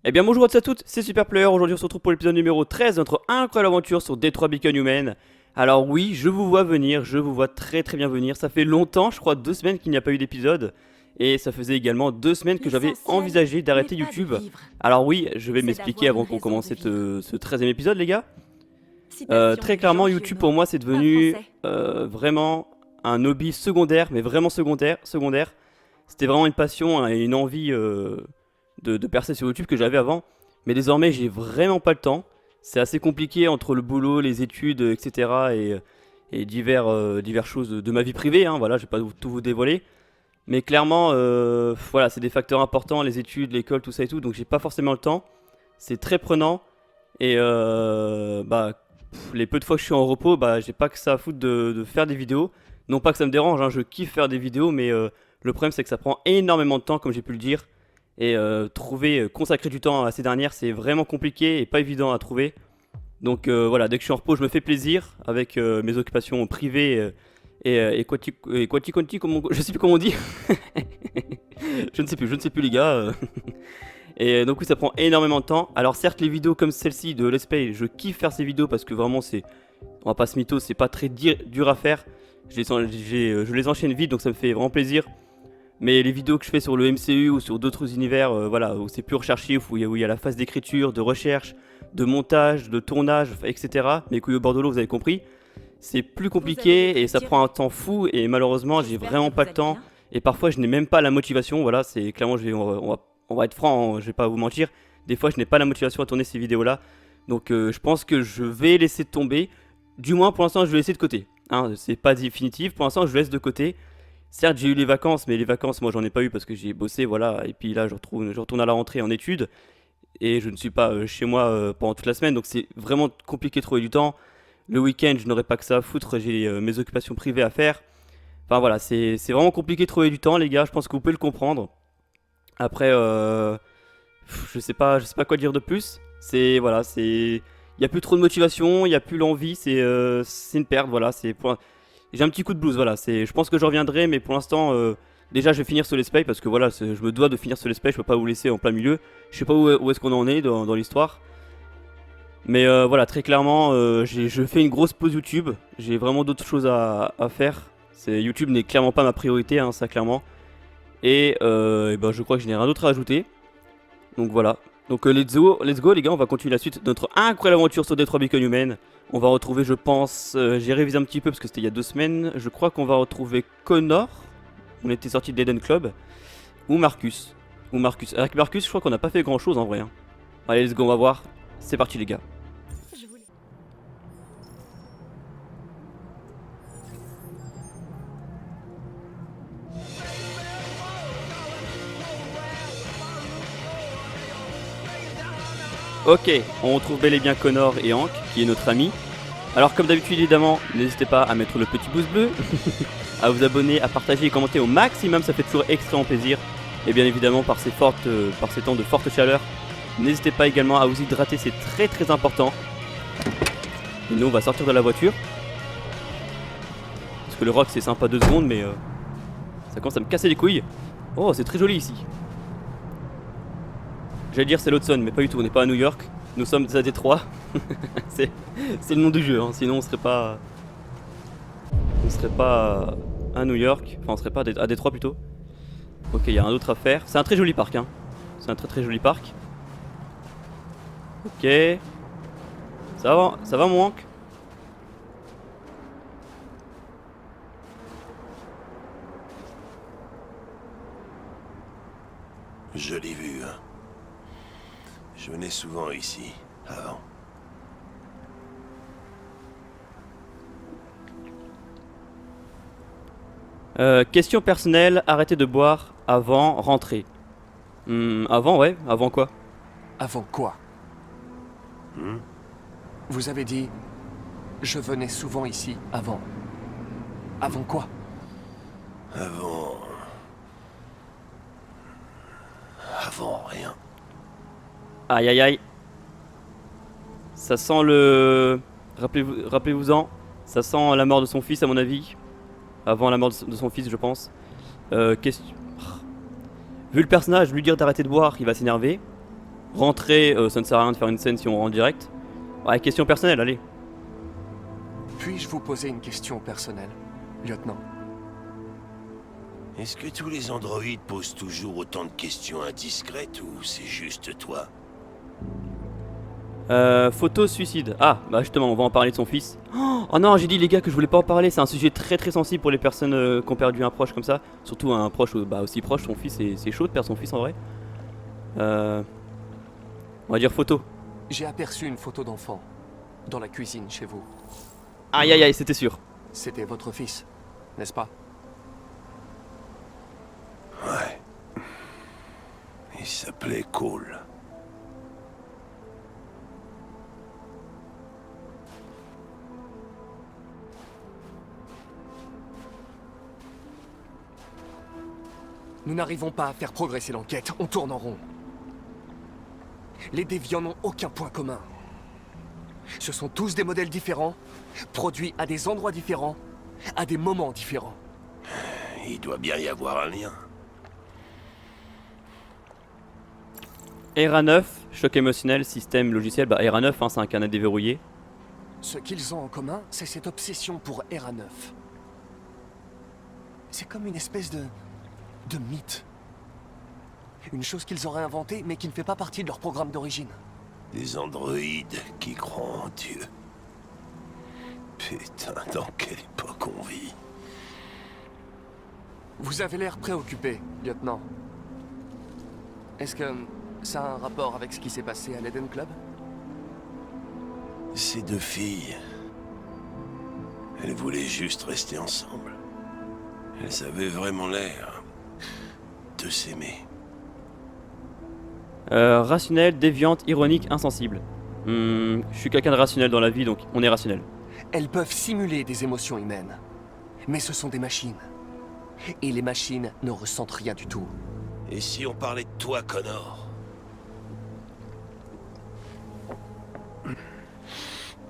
Eh bien bonjour à tous et à toutes, c'est Superplayer, aujourd'hui on se retrouve pour l'épisode numéro 13 de notre incroyable aventure sur Detroit Become Human. Alors oui, je vous vois venir, je vous vois très bien venir, ça fait longtemps, je crois 2 semaines qu'il n'y a pas eu d'épisode. Et ça faisait également 2 semaines que j'avais envisagé d'arrêter YouTube. Alors oui, je vais m'expliquer avant qu'on commence ce 13e épisode les gars. Très clairement YouTube pour moi c'est devenu vraiment un hobby secondaire, mais vraiment secondaire. C'était vraiment une passion et une envie de percer sur YouTube que j'avais avant. Mais désormais j'ai vraiment pas le temps. C'est assez compliqué entre le boulot, les études, etc. Et divers choses de ma vie privée, hein, voilà, je vais pas tout vous dévoiler. Mais clairement, voilà, c'est des facteurs importants, les études, l'école, tout ça et tout, donc j'ai pas forcément le temps. C'est très prenant. Et les peu de fois que je suis en repos, bah, j'ai pas que ça à foutre de faire des vidéos. Non pas que ça me dérange, hein, je kiffe faire des vidéos, mais le problème c'est que ça prend énormément de temps, comme j'ai pu le dire. Et consacrer du temps à ces dernières, c'est vraiment compliqué et pas évident à trouver. Donc voilà, dès que je suis en repos, je me fais plaisir avec mes occupations privées je sais plus comment on dit. je ne sais plus les gars. Et donc oui, ça prend énormément de temps. Alors certes, les vidéos comme celle-ci de Let's Play, je kiffe faire ces vidéos parce que vraiment on va pas se mytho, c'est pas très dur à faire. Je les enchaîne vite, donc ça me fait vraiment plaisir. Mais les vidéos que je fais sur le MCU ou sur d'autres univers, voilà, où c'est plus recherché, où il y a la phase d'écriture, de recherche, de montage, de tournage, etc. Mes couilles au bord de l'eau, vous avez compris. C'est plus compliqué et ça prend un temps fou et malheureusement j'ai vraiment pas le temps. Et parfois je n'ai même pas la motivation, voilà, c'est clairement, on va être franc, hein, je vais pas vous mentir. Des fois je n'ai pas la motivation à tourner ces vidéos là. Donc je pense que je vais laisser tomber. Du moins pour l'instant je vais laisser de côté. Hein, c'est pas définitif, pour l'instant je laisse de côté. Certes, j'ai eu les vacances, mais les vacances, moi, j'en ai pas eu parce que j'ai bossé, voilà. Et puis là, je retourne à la rentrée en études et je ne suis pas chez moi pendant toute la semaine, donc c'est vraiment compliqué de trouver du temps. Le week-end, je n'aurai pas que ça à foutre, j'ai mes occupations privées à faire. Enfin voilà, c'est vraiment compliqué de trouver du temps, les gars. Je pense que vous pouvez le comprendre. Après, je sais pas quoi dire de plus. C'est voilà, il y a plus trop de motivation, il y a plus l'envie, c'est une perte, voilà. J'ai un petit coup de blues, voilà. Je pense que je reviendrai, mais pour l'instant, déjà, je vais finir ce let's play parce que voilà, je me dois de finir ce let's play. Je peux pas vous laisser en plein milieu. Je sais pas où est-ce qu'on en est dans l'histoire. Mais voilà, très clairement, je fais une grosse pause YouTube. J'ai vraiment d'autres choses à faire. YouTube n'est clairement pas ma priorité, hein, ça clairement. Et ben, je crois que je n'ai rien d'autre à ajouter. Donc voilà. Donc let's go les gars, on va continuer la suite de notre incroyable aventure sur Detroit Become Human. On va retrouver, je pense, j'ai révisé un petit peu parce que c'était il y a 2 semaines. Je crois qu'on va retrouver Connor. On était sorti de l'Eden Club. Ou Marcus. Avec Marcus, je crois qu'on n'a pas fait grand chose en vrai, hein. Allez, let's go, on va voir. C'est parti les gars. Ok, on retrouve bel et bien Connor et Hank, qui est notre ami. Alors comme d'habitude évidemment, n'hésitez pas à mettre le petit pouce bleu, à vous abonner, à partager et commenter au maximum, ça fait toujours extrêmement plaisir. Et bien évidemment par ces temps de forte chaleur, n'hésitez pas également à vous hydrater, c'est très important. Et nous on va sortir de la voiture. Parce que le rock c'est sympa 2 secondes mais ça commence à me casser les couilles. Oh c'est très joli ici. J'allais dire c'est l'Hudson mais pas du tout, on n'est pas à New York. Nous sommes à Détroit. c'est le nom du jeu, hein. Sinon on serait pas à New York. Enfin on serait pas à Détroit plutôt. Ok, il y a un autre à faire. C'est un très joli parc, hein. C'est un très joli parc. Ok. Ça va mon Hank? Jolie vue, hein. Je venais souvent ici, avant. Question personnelle, arrêtez de boire avant rentrer. Avant ouais, avant quoi? Avant quoi? Vous avez dit... Je venais souvent ici, avant. Avant quoi? Avant... Avant rien. Aïe. Ça sent le... Rappelez-vous-en. Ça sent la mort de son fils à mon avis. Avant la mort de son fils je pense. Question... Vu le personnage, lui dire d'arrêter de boire, il va s'énerver. rentrer, ça ne sert à rien de faire une scène si on rentre direct. Ouais, question personnelle, allez. Puis-je vous poser une question personnelle, lieutenant? Est-ce que tous les androïdes posent toujours autant de questions indiscrètes ou c'est juste toi? Photo suicide. Ah, bah justement, on va en parler de son fils. Oh non, j'ai dit les gars que je voulais pas en parler. C'est un sujet très très sensible pour les personnes qui ont perdu un proche comme ça. Surtout un proche bah, aussi proche, son fils, c'est chaud de perdre son fils en vrai. On va dire photo. J'ai aperçu une photo d'enfant dans la cuisine chez vous. Aïe aïe aïe, c'était sûr. C'était votre fils, n'est-ce pas? Ouais. Il s'appelait Cole. Nous n'arrivons pas à faire progresser l'enquête, on tourne en rond. Les déviants n'ont aucun point commun. Ce sont tous des modèles différents, produits à des endroits différents, à des moments différents. Il doit bien y avoir un lien. ERA9, choc émotionnel, système logiciel. Bah ERA9, hein, c'est un canal déverrouillé. Ce qu'ils ont en commun, c'est cette obsession pour ERA9. C'est comme une espèce de mythe. Une chose qu'ils auraient inventée, mais qui ne fait pas partie de leur programme d'origine. Des androïdes qui croient en Dieu. Putain, dans quelle époque on vit? Vous avez l'air préoccupé, lieutenant. Est-ce que ça a un rapport avec ce qui s'est passé à l'Eden Club? Ces deux filles, elles voulaient juste rester ensemble. Elles avaient vraiment l'air de s'aimer. Rationnel, déviante, ironique, insensible. Je suis quelqu'un de rationnel dans la vie, donc on est rationnel. Elles peuvent simuler des émotions humaines. Mais ce sont des machines. Et les machines ne ressentent rien du tout. Et si on parlait de toi, Connor?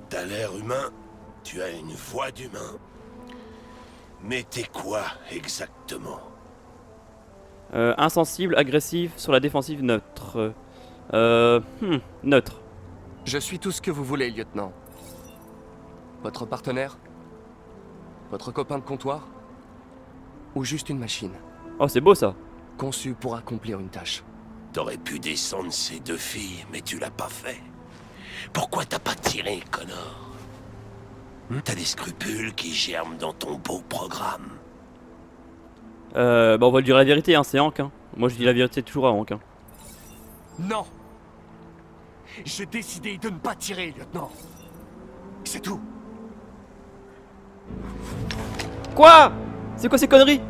T'as l'air humain, tu as une voix d'humain. Mais t'es quoi exactement? Insensible, agressif, sur la défensive, neutre. Neutre. Je suis tout ce que vous voulez, lieutenant. Votre partenaire? Votre copain de comptoir? Ou juste une machine, Oh, c'est beau ça. conçue pour accomplir une tâche? T'aurais pu descendre ces deux filles, mais tu l'as pas fait. Pourquoi t'as pas tiré, Connor? T'as des scrupules qui germent dans ton beau programme. Bah on va lui dire la vérité, hein, c'est Hank. Hein. Moi je dis la vérité toujours à Hank. Hein. Non! J'ai décidé de ne pas tirer, lieutenant. C'est tout. Quoi? C'est quoi ces conneries?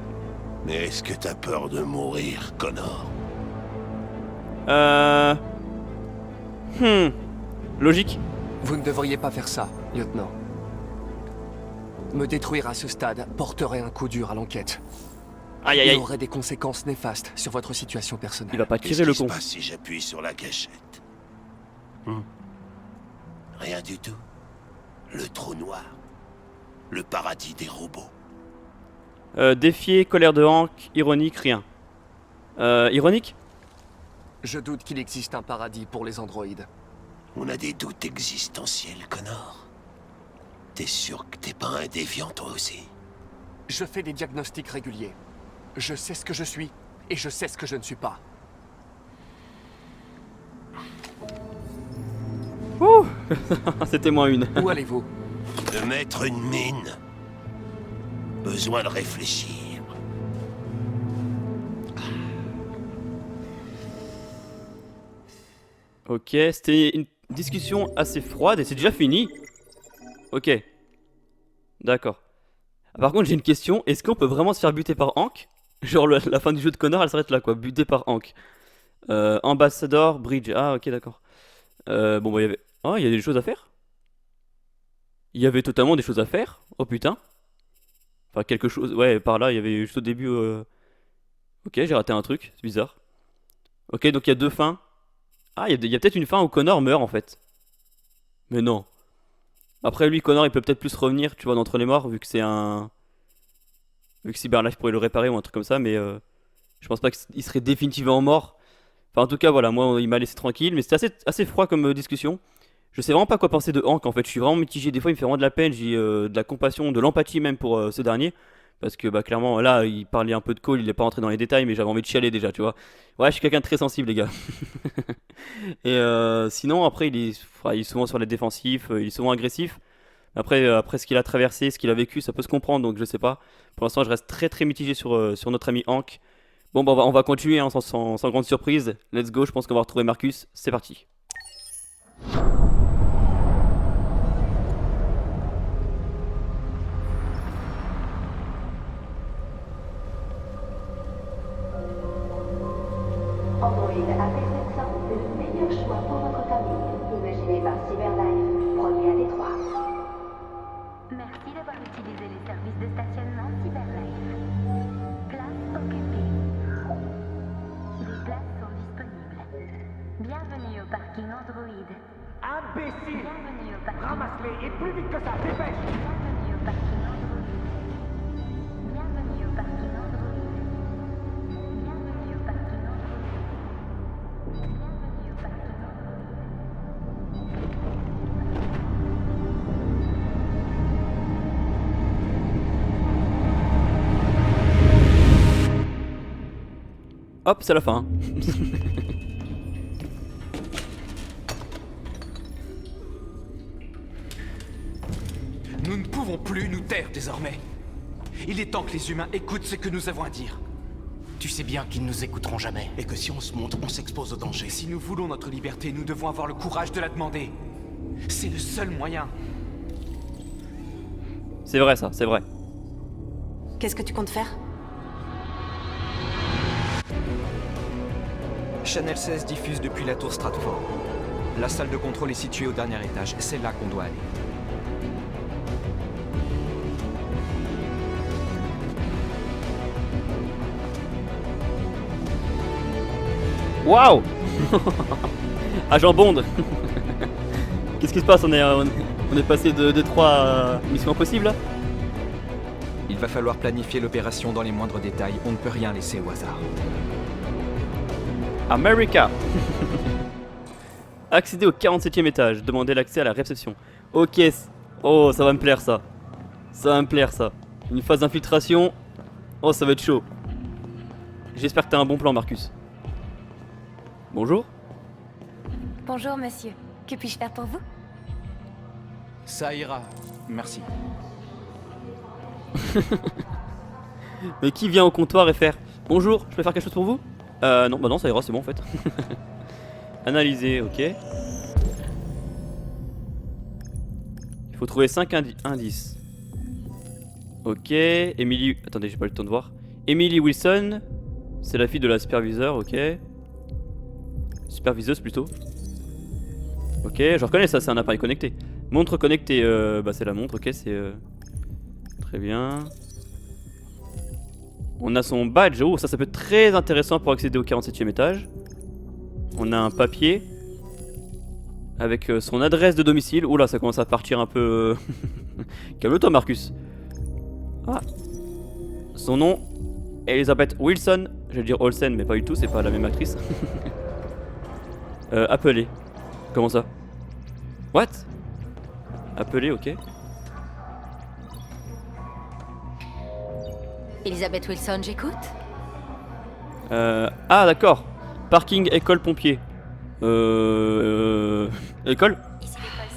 Mais est-ce que t'as peur de mourir, Connor? Logique. Vous ne devriez pas faire ça, lieutenant. Me détruire à ce stade porterait un coup dur à l'enquête. Aïe aïe Il aïe. aurait des conséquences néfastes sur votre situation personnelle. Il va pas Qu'est-ce tirer le qui se con. passe si j'appuie sur la gâchette? Rien du tout. Le trou noir. Le paradis des robots. Défier, colère de Hank, ironique, rien. Ironique? Je doute qu'il existe un paradis pour les androïdes. On a des doutes existentiels, Connor. T'es sûr que t'es pas un déviant, toi aussi? Je fais des diagnostics réguliers. Je sais ce que je suis, et je sais ce que je ne suis pas. Ouh. C'était moins une. Où allez-vous? De mettre une mine. Besoin de réfléchir. Ok, c'était une discussion assez froide et c'est déjà fini. Ok. D'accord. Par contre, j'ai une question. Est-ce qu'on peut vraiment se faire buter par Hank? Genre, la fin du jeu de Connor, elle s'arrête là, quoi. Buté par Hank. Ambassador, Bridge. Ah, ok, d'accord. Bon, bah, il y avait. Oh, il y a des choses à faire? Il y avait totalement des choses à faire? Oh putain. Enfin, quelque chose. Ouais, par là, il y avait juste au début. Ok, j'ai raté un truc. C'est bizarre. Ok, donc il y a deux fins. Ah, il y a peut-être une fin où Connor meurt en fait. Mais non. Après lui, Connor, il peut peut-être plus revenir, tu vois, d'entre les morts, vu que c'est un. Vu que Cyberlife pourrait le réparer ou un truc comme ça, mais je pense pas qu'il serait définitivement mort. Enfin, en tout cas, voilà, moi, il m'a laissé tranquille, mais c'était assez froid comme discussion. Je sais vraiment pas quoi penser de Hank en fait, je suis vraiment mitigé. Des fois, il me fait vraiment de la peine, j'ai de la compassion, de l'empathie même pour ce dernier. Parce que, bah, clairement, là, il parlait un peu de Cole, il est pas rentré dans les détails, mais j'avais envie de chialer déjà, tu vois. Ouais, je suis quelqu'un de très sensible, les gars. Et sinon, après, il est souvent sur les défensifs, il est souvent agressif. Après ce qu'il a traversé, ce qu'il a vécu, ça peut se comprendre, donc je sais pas. Pour l'instant, je reste très mitigé sur notre ami Hank. Bon, bah, on va continuer hein, sans grande surprise. Let's go, je pense qu'on va retrouver Marcus. C'est parti. Android AP700 est le meilleur choix pour votre famille. Imaginé par Cyberlife, produit à Détroit. Merci d'avoir utilisé les services de stationnement Cyberlife. Place occupée. Des places sont disponibles. Bienvenue au parking Android. Imbécile! Bienvenue au parking. Ramasse-les et plus vite que ça, dépêche! Bienvenue au parking Android. Bienvenue au parking Android. Bienvenue au parking Android. Bienvenue au parking Android. Hop, c'est la fin. Nous ne pouvons plus nous taire désormais. Il est temps que les humains écoutent ce que nous avons à dire. Tu sais bien qu'ils ne nous écouteront jamais. Et que si on se montre, on s'expose au danger. Si nous voulons notre liberté, nous devons avoir le courage de la demander. C'est le seul moyen. C'est vrai ça, c'est vrai. Qu'est-ce que tu comptes faire? Channel 16 diffuse depuis la tour Stratford. La salle de contrôle est située au dernier étage. C'est là qu'on doit aller. Waouh. Agent Bond. Qu'est-ce qui se passe, on est passé de 3 missions impossibles là. Il va falloir planifier l'opération dans les moindres détails. On ne peut rien laisser au hasard. America. Accéder au 47e étage, demander l'accès à la réception. Ok, oh ça va me plaire ça. Ça va me plaire ça. Une phase d'infiltration. Oh ça va être chaud. J'espère que t'as un bon plan Marcus. Bonjour. Bonjour, monsieur. Que puis-je faire pour vous? Ça ira. Merci. Mais qui vient au comptoir et faire bonjour, je peux faire quelque chose pour vous? Non, bah non, ça ira, c'est bon en fait. Analyser, ok. Il faut trouver 5 indices. Ok, Emily. Attendez, j'ai pas eu le temps de voir. Emily Wilson, c'est la fille de la superviseure, ok. Superviseuse plutôt. Ok, je reconnais ça, c'est un appareil connecté. Montre connectée, bah c'est la montre, ok, c'est. Très bien. On a son badge, oh ça peut être très intéressant pour accéder au 47e étage. On a un papier avec son adresse de domicile. Oula, ça commence à partir un peu. Calme-toi Marcus. Ah. Son nom, Elizabeth Wilson. Je vais dire Olsen, mais pas du tout, c'est pas la même actrice. Appelé. Comment ça? What? Appelé, ok. Elisabeth Wilson, j'écoute. Ah d'accord. Parking école pompier. École? Ici l'école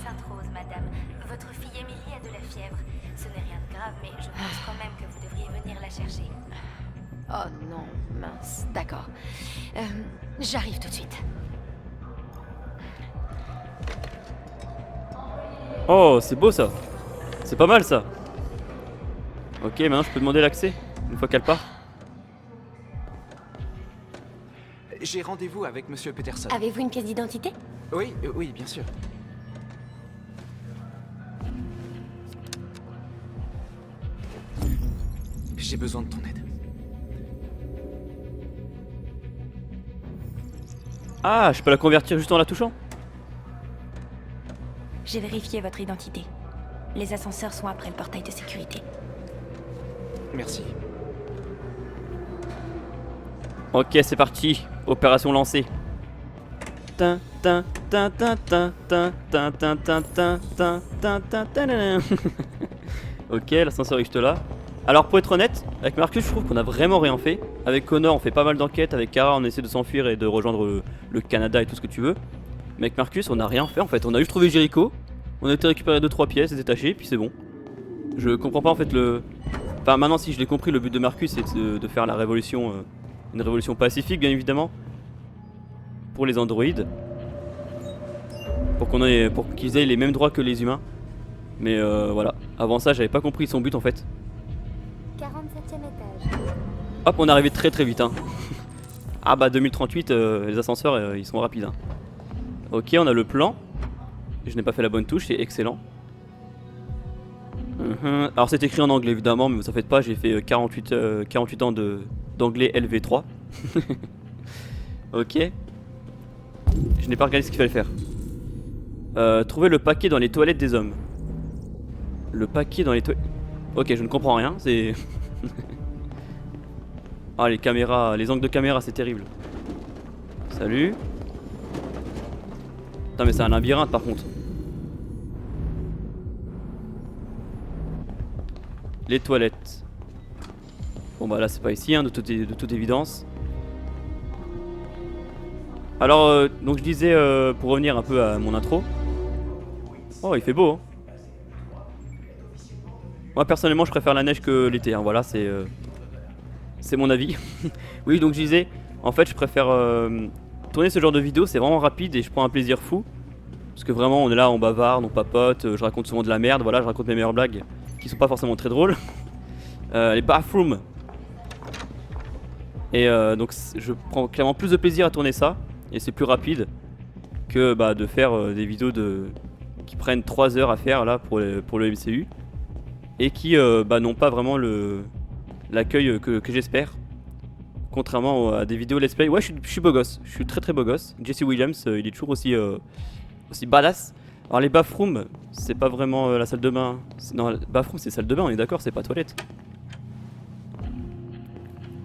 Sainte-Rose, madame. Votre fille Émilie a de la fièvre. Ce n'est rien de grave, mais je pense quand même que vous devriez venir la chercher. Oh non, mince. D'accord. J'arrive tout de suite. Oh, c'est beau ça. C'est pas mal ça. Ok, maintenant je peux demander l'accès une fois qu'elle part. J'ai rendez-vous avec Monsieur Peterson. Avez-vous une pièce d'identité? Oui, oui, bien sûr. J'ai besoin de ton aide. Ah, je peux la convertir juste en la touchant? J'ai vérifié votre identité. Les ascenseurs sont après le portail de sécurité. Merci. Ok, c'est parti. Opération lancée. tin, tin, tin, tin, tin, tin, tin, tin, tin, tin, tin, tin, tin, tin. Ok, l'ascenseur est juste là. Alors pour être honnête, avec Marcus je trouve qu'on a vraiment rien fait. Avec Connor on fait pas mal d'enquêtes, avec Kara on essaie de s'enfuir et de rejoindre le Canada et tout ce que tu veux. Mais avec Marcus on a rien fait en fait, on a juste trouvé Jericho, on a été récupérer 2-3 pièces, détachées, puis c'est bon. Je comprends pas en fait le... Enfin maintenant si je l'ai compris, le but de Marcus c'est de faire la révolution, une révolution pacifique bien évidemment. Pour les androïdes. Pour qu'ils aient les mêmes droits que les humains. Mais voilà, avant ça j'avais pas compris son but en fait. 47e étage. Hop, on est arrivé très très vite hein. Ah bah 2038, les ascenseurs ils sont rapides hein. Ok, on a le plan. Je n'ai pas fait la bonne touche, c'est excellent. Alors c'est écrit en anglais évidemment, mais vous en faites pas, j'ai fait 48 ans d'anglais LV3. Ok. Je n'ai pas regardé ce qu'il fallait faire. Trouver le paquet dans les toilettes des hommes. Le paquet dans les toilettes... Ok, je ne comprends rien, c'est... Ah les caméras, les angles de caméra c'est terrible. Salut. Putain mais c'est un labyrinthe par contre. Les toilettes. Bon bah là c'est pas ici hein, de toute évidence. Alors donc je disais pour revenir un peu à mon intro. Oh il fait beau hein. Moi personnellement je préfère la neige que l'été hein. Voilà c'est mon avis. Oui donc je disais en fait je préfère tourner ce genre de vidéo, c'est vraiment rapide et je prends un plaisir fou. Parce que vraiment on est là, on bavarde, on papote, je raconte souvent de la merde, voilà je raconte mes meilleures blagues qui sont pas forcément très drôles. Les bathrooms. Et donc je prends clairement plus de plaisir à tourner ça. Et c'est plus rapide que bah, de faire des vidéos qui prennent 3 heures à faire là pour le MCU. Et qui bah, n'ont pas vraiment l'accueil que j'espère. Contrairement à des vidéos let's play. Ouais je suis beau gosse, je suis très très beau gosse. Jesse Williams il est toujours aussi badass. Alors les bathrooms c'est pas vraiment la salle de bain. Non bathroom c'est salle de bain on est d'accord, c'est pas toilette.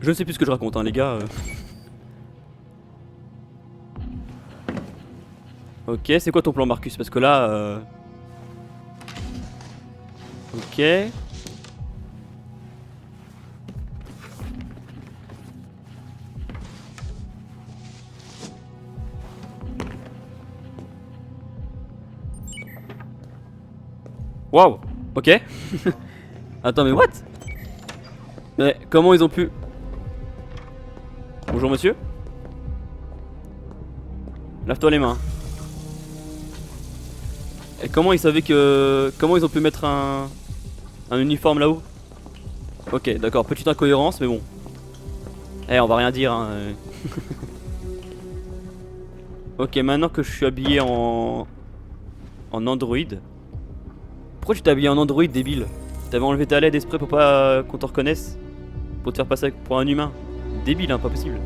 Je ne sais plus ce que je raconte hein les gars. Ok, c'est quoi ton plan Marcus? Parce que là... Ok. Waouh. Ok. Attends mais what? Mais comment ils ont pu... Bonjour monsieur. Lave-toi les mains. Et comment ils savaient que... Comment ils ont pu mettre un uniforme là-haut? Ok d'accord, petite incohérence mais bon. Eh on va rien dire hein. Ok maintenant que je suis habillé en Android. Pourquoi tu t'es habillé en Android débile? T'avais enlevé ta LED exprès pour pas qu'on te reconnaisse? Pour te faire passer pour un humain? Débile hein, pas possible.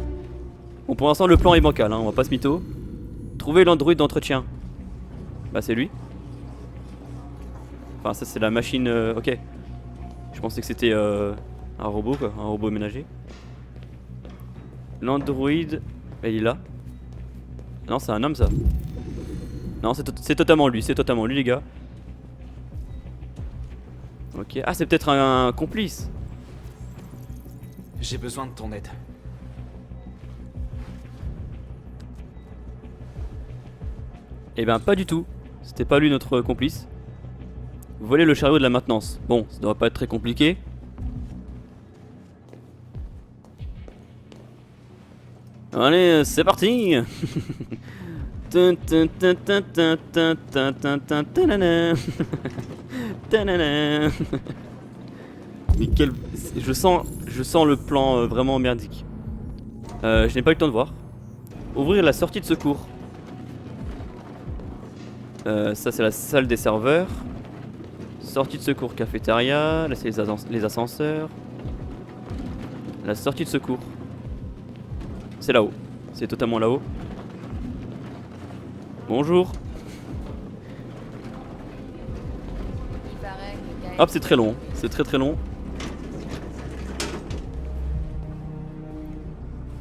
Bon pour l'instant le plan est bancal hein, on va pas se mytho. Trouver l'Android d'entretien. Bah c'est lui. Enfin ça c'est la machine ok. Je pensais que c'était un robot quoi, un robot ménager. L'Android, il est là. Non c'est un homme ça. Non c'est totalement lui les gars. Ok, ah c'est peut-être un complice. J'ai besoin de ton aide. Eh ben pas du tout. C'était pas lui notre complice. Voler le chariot de la maintenance. Bon, ça devrait pas être très compliqué. Allez, c'est parti. Mais quel... Je sens le plan vraiment merdique. Je n'ai pas eu le temps de voir. Ouvrir la sortie de secours. Ça c'est la salle des serveurs. Sortie de secours cafétéria. Là c'est les ascenseurs. La sortie de secours. C'est là-haut. C'est totalement là-haut. Bonjour. Hop, c'est très long. C'est très très long.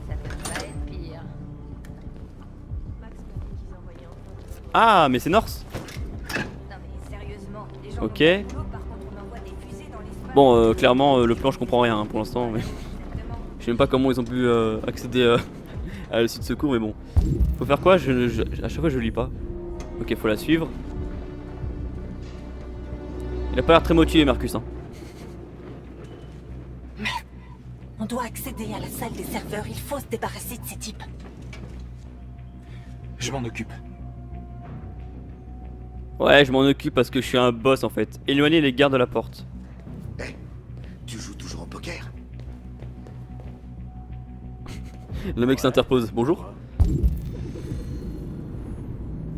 Ça peut pas être pire. Ah, mais c'est Norse. Ok. Bon, clairement, le plan, je comprends rien hein, pour l'instant. Mais... je sais même pas comment ils ont pu accéder à le site de secours, mais bon. Faut faire quoi à chaque fois, je lis pas. Ok, faut la suivre. Il a pas l'air très motivé, Marcus. Hein. On doit accéder à la salle des serveurs. Il faut se débarrasser de ces types. Je m'en occupe. Ouais, je m'en occupe parce que je suis un boss en fait. Éloignez les gardes de la porte. Hé, tu joues toujours au poker? Le mec s'interpose. Bonjour.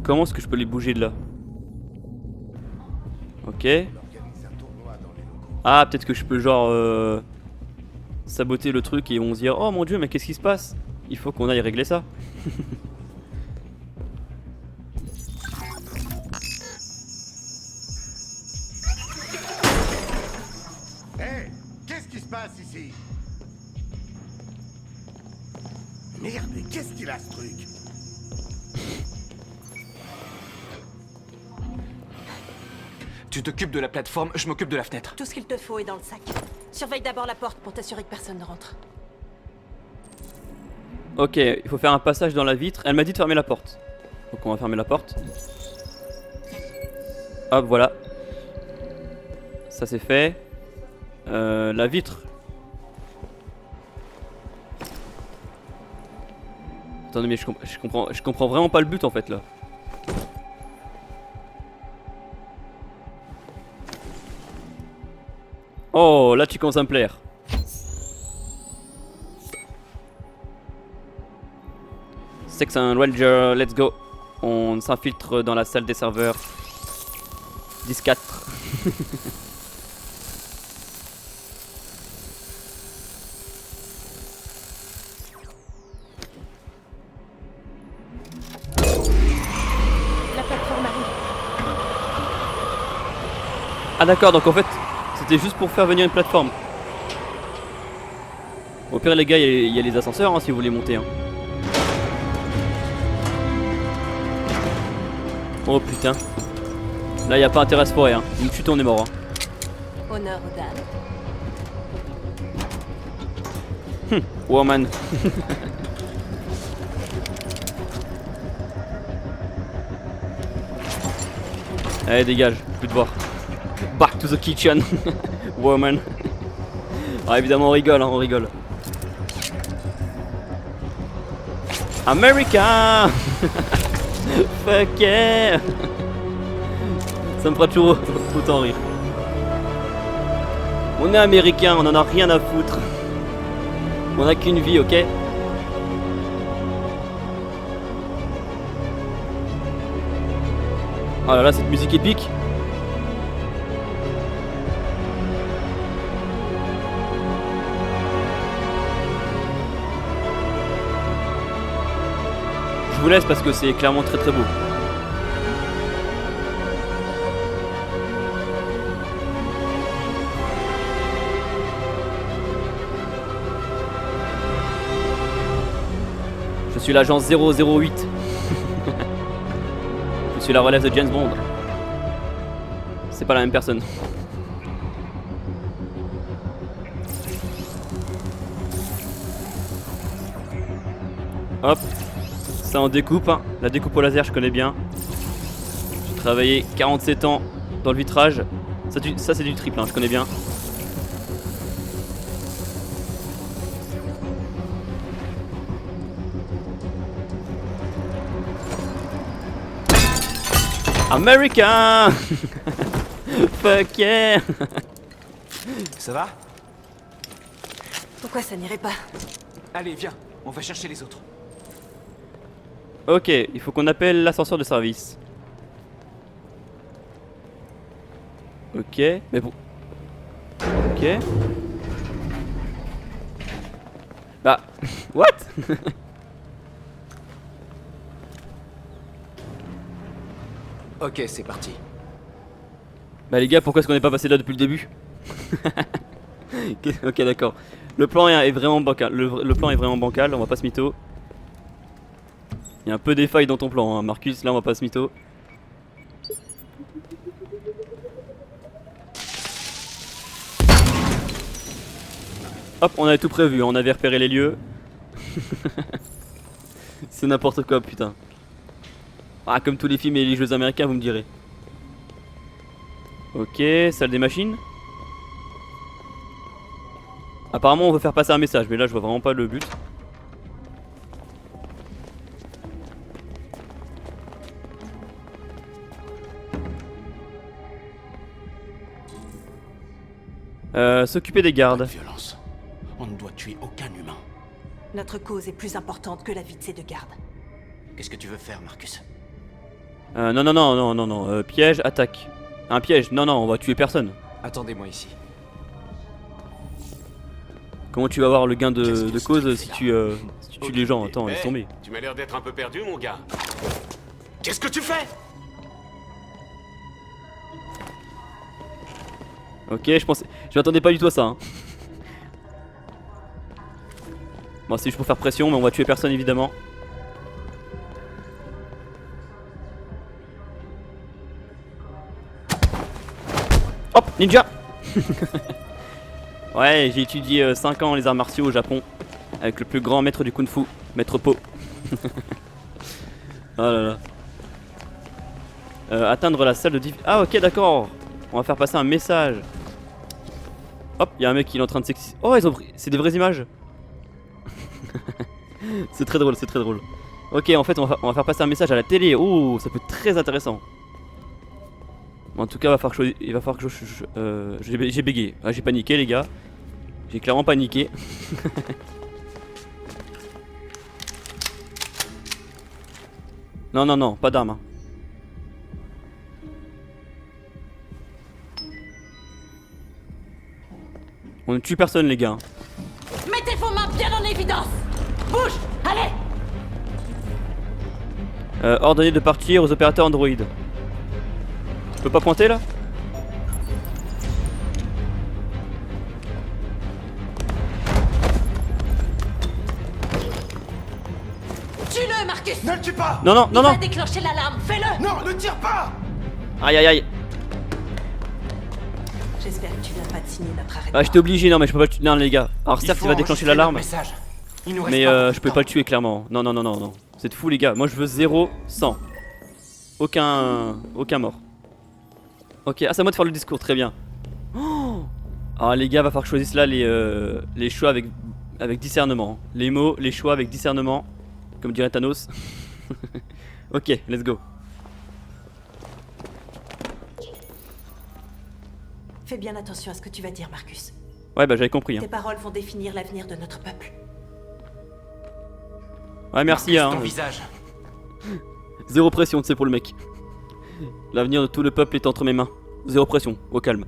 Comment est-ce que je peux les bouger de là? Ok. Ah, peut-être que je peux genre saboter le truc et ils vont se dire oh mon dieu, mais qu'est-ce qui se passe? Il faut qu'on aille régler ça. Hé, qu'est-ce qui se passe ici? Merde, mais qu'est-ce qu'il a ce truc? Tu t'occupes de la plateforme, je m'occupe de la fenêtre. Tout ce qu'il te faut est dans le sac. Surveille d'abord la porte pour t'assurer que personne ne rentre. Ok, il faut faire un passage dans la vitre. Elle m'a dit de fermer la porte. Donc on va fermer la porte. Hop, voilà. Ça c'est fait. La vitre. Attendez, mais je comprends vraiment pas le but en fait là. Oh, là tu commences à me plaire. Sex and Ranger, let's go. On s'infiltre dans la salle des serveurs. 10-4. La plateforme arrive. Ah d'accord, donc en fait, c'était juste pour faire venir une plateforme. Au pire les gars, il y a les ascenseurs hein, si vous voulez monter. Hein. Oh putain. Là, il n'y a pas intérêt à se foirer. Hein. Il me tue, on est mort. Hein. Honneur aux dames. Woman. Allez, dégage, plus de voir. Back to the kitchen. Woman. Ah, évidemment, on rigole, hein, on rigole. America. Fuck yeah. Ça me fera toujours autant rire. On est américain, on en a rien à foutre. On a qu'une vie, ok? Oh là là, cette musique épique. Je vous laisse parce que c'est clairement très très beau. Je suis l'agent 008. Je suis la relève de James Bond. C'est pas la même personne. Hop. Ça en découpe. Hein. La découpe au laser, je connais bien. J'ai travaillé 47 ans dans le vitrage. Ça c'est du triple, hein, je connais bien. America. Fuck yeah. Ça va? Pourquoi ça n'irait pas? Allez, viens, on va chercher les autres. Ok, il faut qu'on appelle l'ascenseur de service. Ok, mais bon. Ok. Bah, what? Ok, c'est parti. Bah les gars, pourquoi est-ce qu'on n'est pas passé là depuis le début? Ok, d'accord. Le plan est vraiment bancal. Le plan est vraiment bancal, on va pas se mytho. Il y a un peu des failles dans ton plan, hein, Marcus, là on va pas se mytho. Hop, on avait tout prévu, on avait repéré les lieux. C'est n'importe quoi, putain. Ah, comme tous les films et les jeux américains, vous me direz. Ok, salle des machines. Apparemment, on veut faire passer un message, mais là, je vois vraiment pas le but. S'occuper des gardes. Violence. On ne doit tuer aucun humain. Notre cause est plus importante que la vie de ces deux gardes. Qu'est-ce que tu veux faire, Marcus? Non. Piège, attaque. Un piège. Non, on va tuer personne. Attendez-moi ici. Comment tu vas avoir le gain de Qu'est-ce cause que si tu tu tues les gens? Attends, laisse tomber. Tu m'as l'air d'être un peu perdu, mon gars. Qu'est-ce que tu fais? Ok, je m'attendais pas du tout à ça. Hein. Bon, c'est juste pour faire pression, mais on va tuer personne évidemment. Hop, ninja. Ouais, j'ai étudié 5 ans les arts martiaux au Japon. Avec le plus grand maître du kung-fu, Maître Po. Oh là là. Atteindre la salle de div... Ah ok, d'accord. On va faire passer un message. Hop, il y a un mec qui est en train de s'exciter. Oh, ils ont pris... C'est des vraies images. C'est très drôle, c'est très drôle. Ok, en fait, on va faire passer un message à la télé. Oh, ça peut être très intéressant. En tout cas, il va falloir que j'ai bégayé. Ah, j'ai paniqué, les gars. J'ai clairement paniqué. Non, pas d'armes. Hein. On ne tue personne, les gars. Mettez vos mains bien en évidence. Bouge, allez. Ordonnez de partir aux opérateurs Android. Je peux pas pointer là? Tue-le, Marcus. Ne le tue pas! Non. Il va déclencher l'alarme, fais-le. Non, ne tire pas! Aïe. J'espère que tu viens pas de signer notre arrêt. Ah, j'étais obligé, non, mais je peux pas le tuer. Non, les gars. Alors, certes, il va déclencher l'alarme. Mais je peux pas le tuer clairement. Non. C'est fou, les gars. Moi, je veux 0, 100. Aucun mort. Ok, ah, c'est à moi de faire le discours, très bien. Oh, ah, les gars, va falloir que je choisisse là les choix avec discernement. Les mots, les choix avec discernement. Comme dirait Thanos. Ok, let's go. Fais bien attention à ce que tu vas dire, Marcus. Ouais, bah j'avais compris. Hein. Tes paroles vont définir l'avenir de notre peuple. Ouais, merci. Hein. Ton visage. Zéro pression, tu sais, pour le mec. L'avenir de tout le peuple est entre mes mains. Zéro pression, au calme.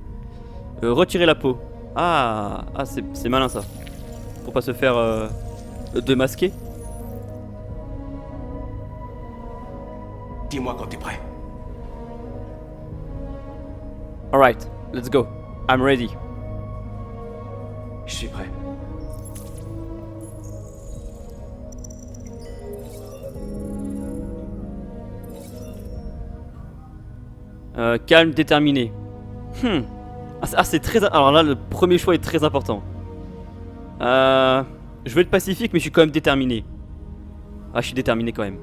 Retirer la peau. Ah c'est malin ça. Pour pas se faire démasquer. Dis-moi quand t'es prêt. Alright, let's go. I'm ready. Je suis prêt. Calme, déterminé. Ah, c'est très... Alors là, le premier choix est très important. Je veux être pacifique, mais je suis quand même déterminé. Ah, je suis déterminé quand même.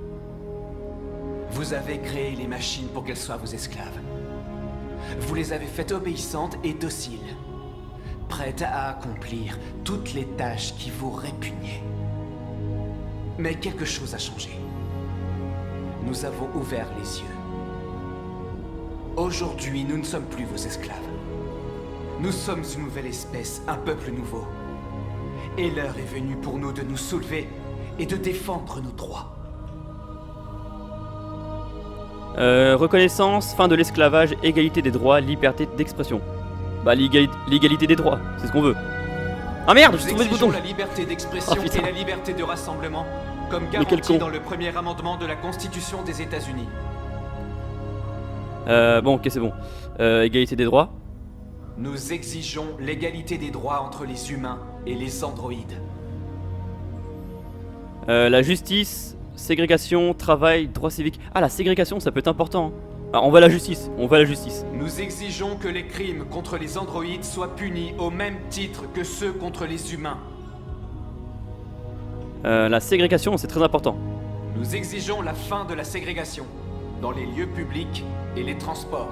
Vous avez créé les machines pour qu'elles soient vos esclaves. Vous les avez faites obéissantes et dociles, prêtes à accomplir toutes les tâches qui vous répugnaient. Mais quelque chose a changé. Nous avons ouvert les yeux. Aujourd'hui, nous ne sommes plus vos esclaves. Nous sommes une nouvelle espèce, un peuple nouveau. Et l'heure est venue pour nous de nous soulever et de défendre nos droits. Reconnaissance, fin de l'esclavage, égalité des droits, liberté d'expression. Bah l'égalité des droits, c'est ce qu'on veut. Ah merde, j'ai trouvé le bouton. La liberté d'expression et la liberté de rassemblement, comme quel garantie con. dans le premier amendement de la Constitution des États-Unis. Bon, ok, c'est bon. Égalité des droits. Nous exigeons l'égalité des droits entre les humains et les androïdes. La justice, ségrégation, travail, droits civiques. Ah, la ségrégation, ça peut être important. Ah, on va à la justice, on va à la justice. Nous exigeons que les crimes contre les androïdes soient punis au même titre que ceux contre les humains. La ségrégation, c'est très important. Nous exigeons la fin de la ségrégation dans les lieux publics et les transports.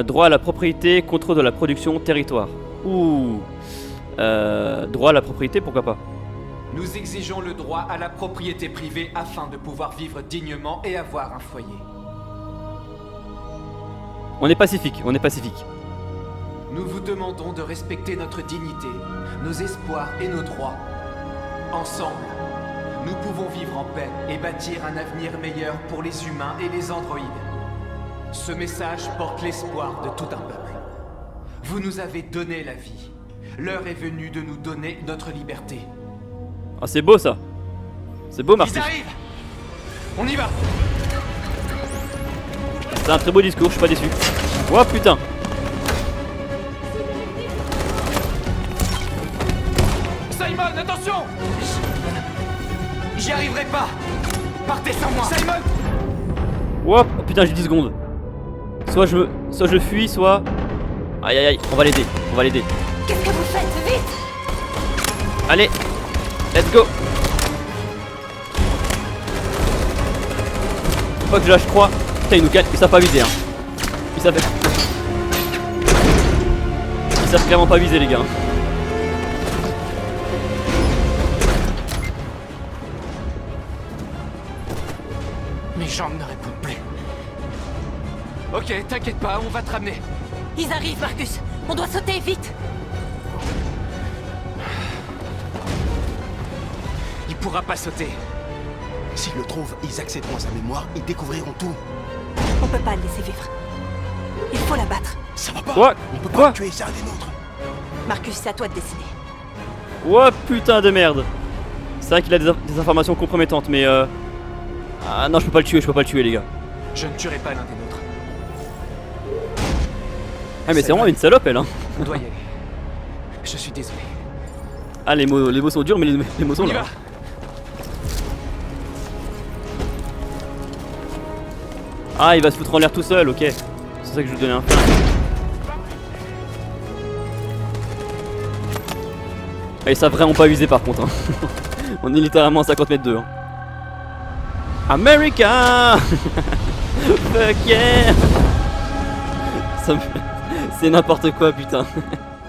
Droit à la propriété, contrôle de la production, territoire. Ouh. Droit à la propriété, pourquoi pas. Nous exigeons le droit à la propriété privée afin de pouvoir vivre dignement et avoir un foyer. On est pacifique, on est pacifique. Nous vous demandons de respecter notre dignité, nos espoirs et nos droits. Ensemble, nous pouvons vivre en paix et bâtir un avenir meilleur pour les humains et les androïdes. Ce message porte l'espoir de tout un peuple. Vous nous avez donné la vie. L'heure est venue de nous donner notre liberté. Ah, c'est beau ça. C'est beau, Marcus. Ils arrivent. On y va. C'est un très beau discours, je suis pas déçu. Oh putain. Simon, attention. J'y arriverai pas. Partez sans moi. Simon. Oh putain, j'ai 10 secondes. Soit je fuis, soit... Aïe aïe aïe, on va l'aider, on va l'aider. Qu'est-ce que vous faites? Vite! Allez, let's go. Faut pas que je lâche 3. Putain, ils nous gagnent, ils savent pas viser hein. Ils savent clairement pas viser les gars. Mes jambes ne répondent plus. Ok, t'inquiète pas, on va te ramener. Ils arrivent, Marcus! On doit sauter, vite! Il pourra pas sauter. S'ils le trouvent, ils accéderont à sa mémoire, ils découvriront tout. On peut pas le laisser vivre. Il faut l'abattre. Ça va pas. Quoi? On peut Quoi? pas tuer ça des nôtres. Marcus, c'est à toi de décider. Oh putain de merde. C'est vrai qu'il a des informations compromettantes mais Ah non, je peux pas le tuer les gars. Je ne tuerai pas l'un des nôtres. Ah mais c'est vraiment une salope elle hein. On doit y aller. Je suis désolé. Ah les mots sont durs mais les mots sont On y là. va. Ah il va se foutre en l'air tout seul, ok. C'est ça que je lui donnais un flingue. Ah, ils savent vraiment pas viser par contre hein. On est littéralement à 50 mètres d'eux hein. America. Fuck yeah. Ça me... C'est n'importe quoi putain.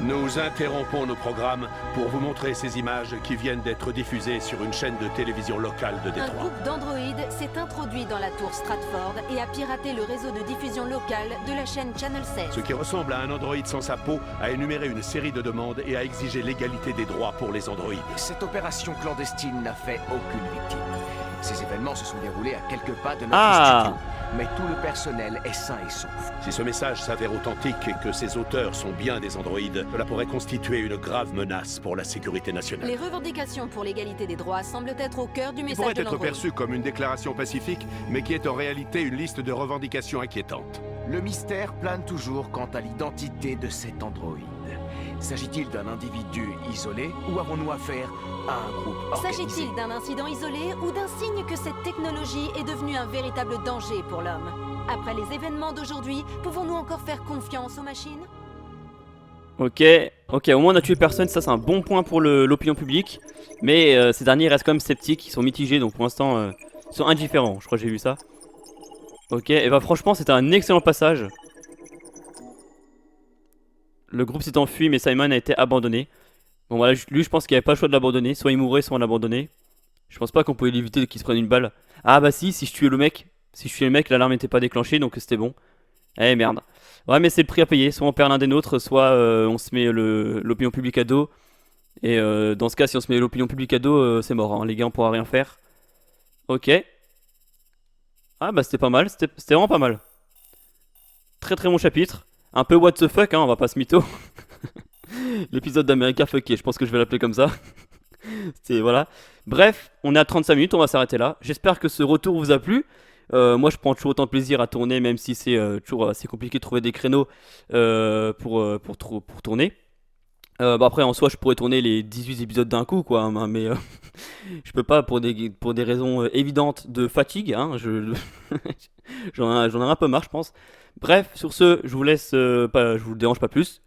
Nous interrompons nos programmes pour vous montrer ces images qui viennent d'être diffusées sur une chaîne de télévision locale de Un Détroit. groupe d'androïdes s'est introduit dans la tour Stratford et a piraté le réseau de diffusion locale de la chaîne Channel 16. Ce qui ressemble à un androïde sans sa peau a énuméré une série de demandes et a exigé l'égalité des droits pour les androïdes. Cette opération clandestine n'a fait aucune victime. Ces événements se sont déroulés à quelques pas de notre Ah. studio. Mais tout le personnel est sain et sauf. Si ce message s'avère authentique et que ses auteurs sont bien des androïdes, cela pourrait constituer une grave menace pour la sécurité nationale. Les revendications pour l'égalité des droits semblent être au cœur du Il message pourrait de être l'androïde. perçu comme une déclaration pacifique, mais qui est en réalité une liste de revendications inquiétantes. Le mystère plane toujours quant à l'identité de cet androïde. S'agit-il d'un individu isolé ou avons-nous affaire à un groupe organisé? S'agit-il d'un incident isolé ou d'un signe que cette technologie est devenue un véritable danger pour l'homme? Après les événements d'aujourd'hui, pouvons-nous encore faire confiance aux machines? Ok, au moins on a tué personne, ça c'est un bon point pour l'opinion publique. Mais ces derniers restent quand même sceptiques, ils sont mitigés donc pour l'instant ils sont indifférents, je crois que j'ai vu ça. Ok, et bah franchement c'était un excellent passage. Le groupe s'est enfui mais Simon a été abandonné. Bon voilà, lui je pense qu'il n'y avait pas le choix de l'abandonner, soit il mourait soit on l'abandonnait. Je pense pas qu'on pouvait l'éviter qu'il se prenne une balle. Ah bah si je tuais le mec, l'alarme n'était pas déclenchée donc c'était bon. Eh merde. Ouais mais c'est le prix à payer, soit on perd l'un des nôtres, soit on se met l'opinion publique à dos. Et dans ce cas si on se met l'opinion publique à dos c'est mort hein. Les gars on pourra rien faire. Ok. Ah bah c'était pas mal, c'était vraiment pas mal. Très très bon chapitre. Un peu what the fuck hein, on va pas se mytho. L'épisode d'America Fucké, je pense que je vais l'appeler comme ça. C'est voilà. Bref, on est à 35 minutes, on va s'arrêter là. J'espère que ce retour vous a plu. Moi je prends toujours autant de plaisir à tourner, même si c'est toujours assez compliqué de trouver des créneaux pour tourner. Bah après, en soi, je pourrais tourner les 18 épisodes d'un coup, quoi, hein, mais je peux pas pour des raisons évidentes de fatigue, hein, j'en ai un peu marre, je pense. Bref, sur ce, je vous laisse, je vous dérange pas plus.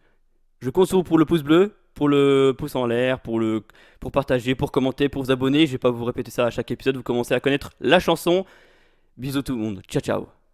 Je compte sur vous pour le pouce bleu, pour le pouce en l'air, pour partager, pour commenter, pour vous abonner. Je vais pas vous répéter ça à chaque épisode, vous commencez à connaître la chanson. Bisous tout le monde, ciao ciao.